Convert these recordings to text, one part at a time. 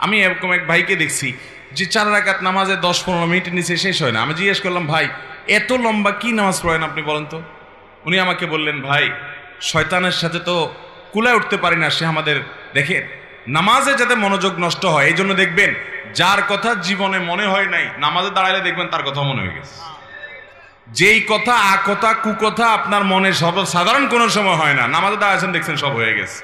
আমি এরকম এক ভাইকে দেখছি যে 4 রাকাত নামাজে 10-15 মিনিটের নিচে শেষ হয় না। আমি জিজ্ঞেস করলাম, ভাই এত লম্বা কি নামাজ পড়েন আপনি বলেন তো? উনি আমাকে বললেন, ভাই শয়তানের সাথে তো কুলায় উঠতে পারি না, সে আমাদের দেখে নামাজে যাতে মনোযোগ নষ্ট হয় এই জন্য দেখবেন যার কথা জীবনে মনে হয় নাই নামাজে দাঁড়াইলে দেখবেন তার কথা মনে হয়ে গেছে। যেই কথা আকথা কুকথা আপনার মনে সাধারণ কোনো সময় হয় না, নামাজে দাঁড়াচ্ছেন দেখছেন সব হয়ে গেছে।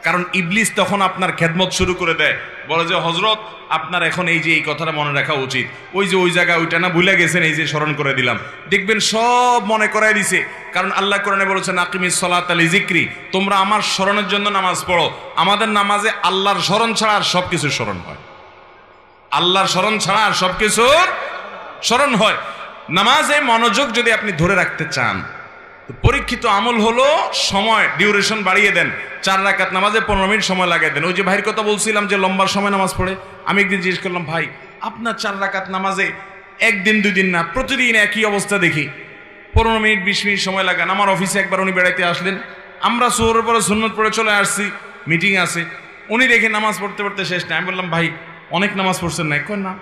কারণ ইবলিস তখন আপনার খেদমত শুরু করে দেয়, বলে যে হযরত আপনার এখন এই যে এই কথাটা মনে রাখা উচিত, ওই যে ওই জায়গায় ওইটা না ভুলে গেছেন, এই যে স্মরণ করে দিলাম, দেখবেন সব মনে করাই দিছে। কারণ আল্লাহ কোরআনে বলেছেন আকিমিস সালাতা লিযিকরি, তোমরা আমার স্মরণের জন্য নামাজ পড়ো। আমাদের নামাজে আল্লাহর স্মরণ ছাড়া আর সবকিছু স্মরণ হয়, আল্লাহর স্মরণ ছাড়া আর সবকিছুর স্মরণ হয়। নামাজে মনোযোগ যদি আপনি ধরে রাখতে চান, পরীক্ষিত আমল হলো সময় ডিউরেশন বাড়িয়ে দেন। 4 রাকাত নামাজে 15 মিনিট সময় লাগিয়ে দেন। ওই যে ভাইয়ের কথা বলছিলাম যে লম্বা সময় নামাজ পড়ে, আমি একদিন জিজ্ঞেস করলাম, ভাই আপনার 4 রাকাত নামাজে একদিন 2 দিন না প্রতিদিন একই অবস্থা দেখি, 15 মিনিট 20 মিনিট সময় লাগান। আমার অফিসে একবার উনি বেড়াইতে আসলেন, আমরা জোহরের পরে সুন্নত পড়ে চলে আসছি, মিটিং আছে, উনি দেখে নামাজ পড়তে পড়তে শেষ না। আমি বললাম, ভাই অনেক নামাজ পড়ছেন না? কই না,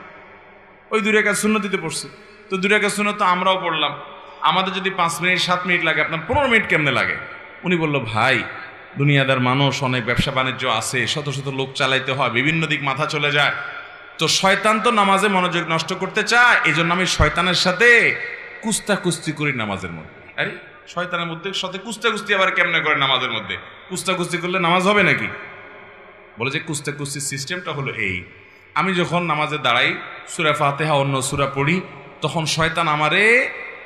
ওই 2 রাকাত সুন্নতিতে পড়ছে। তো 2 রাকাত সুন্নত তো আমরাও পড়লাম, আমাদের যদি 5 মিনিট 7 মিনিট লাগে, আপনার 15 মিনিট কেমনে লাগে? উনি বলল, ভাই দুনিয়াদার মানুষ, অনেক ব্যবসা বাণিজ্য আছে, শত শত লোক চালাইতে হয়, বিভিন্ন দিক মাথা চলে যায়, তো শয়তান তো নামাজে মনোযোগ নষ্ট করতে চায়, এই জন্য আমি শয়তানের সাথে কুস্তি করি নামাজের মধ্যে। আরে শয়তানের মধ্যে সাথে কুস্তি আবার কেমনে করে নামাজের মধ্যে? কুস্তি করলে নামাজ হবে নাকি? বলে যে কুস্তির সিস্টেমটা হলো এই, আমি যখন নামাজে দাঁড়াই সূরা ফাতিহা অন্য সূরা পড়ি, তখন শয়তান আমারে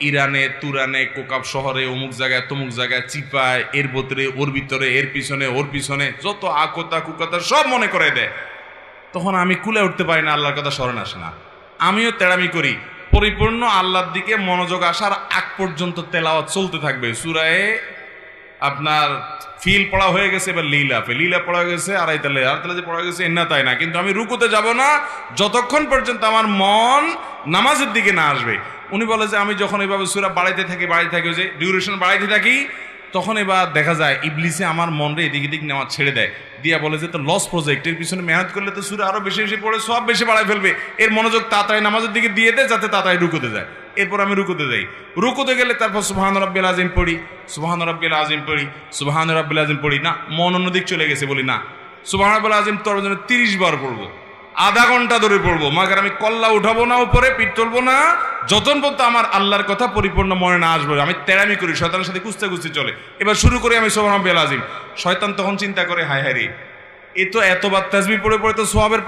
ইরানে তুরানে কোকাব শহরে অমুক জায়গায় তমুক জায়গায় চিপায়, এর ভিতরে ওর ভিতরে, এর পিছনে ওর পিছনে যত আকতা কুকতা সব মনে করে দেয়। তখন আমি কুলে উঠতে পারি না, আল্লাহর কথা স্মরণ আসে না। আমিও তেড়ামি করি, পরিপূর্ণ আল্লাহর দিকে মনোযোগ আসার আগ পর্যন্ত তেলাওয়াত চলতে থাকবে। সূরায়ে আপনার ফিল পড়া হয়ে গেছে, এবার লীলা পড়া হয়ে গেছে, আড়াই তালে যে পড়া হয়ে গেছে এন্না তাই না, কিন্তু আমি রুকুতে যাব না যতক্ষণ পর্যন্ত আমার মন নামাজের দিকে না আসবে। উনি বলে যে আমি যখন এইভাবে সূরা বাড়াইতে থাকি ওই যে ডিউরেশন বাড়াইতে থাকি, তখন এবার দেখা যায় ইবলিসে আমার মনরে এদিক নেওয়া ছেড়ে দেয়, দিয়া বলে যে তো লস প্রজেক্ট, এর পিছনে মেহনত করলে তো সূরা আরো বেশি পড়ে সব বেশি বাড়ায় ফেলবে, এর মনোযোগ তাড়াতাড়ি নামাজের দিকে দিয়ে দেয় যাতে তাড়াতাড়ি রুকুতে যায়। এরপর আমি রুকুতে যাই, রুকুতে গেলে তারপর সুবহান রাব্বিল আযীম পড়ি, সুবহান রাব্বিল আযীম পড়ি, না মন অন্যদিক চলে গেছে, বলি না সুবহান রাব্বিল আযীম তোর জন্য 30 বার পড়বো, আধা ঘন্টা ধরে পড়বো, মাগার আমি কল্লা উঠাবো না, উপরে পিঠ তুলবো না, যতক্ষণ পর্যন্ত আমার আল্লাহর কথা পরিপূর্ণ মনে না আসবে। আমি তেড়ামি করি, শয়তানের সাথে কুস্তি চলে। এবার শুরু করি আমি সুবহান রাব্বিল আযীম, শয়তান তখন চিন্তা করে হায় হায় রে, এ তো এতবার তাসবিহ পড়ে তো সওয়াবের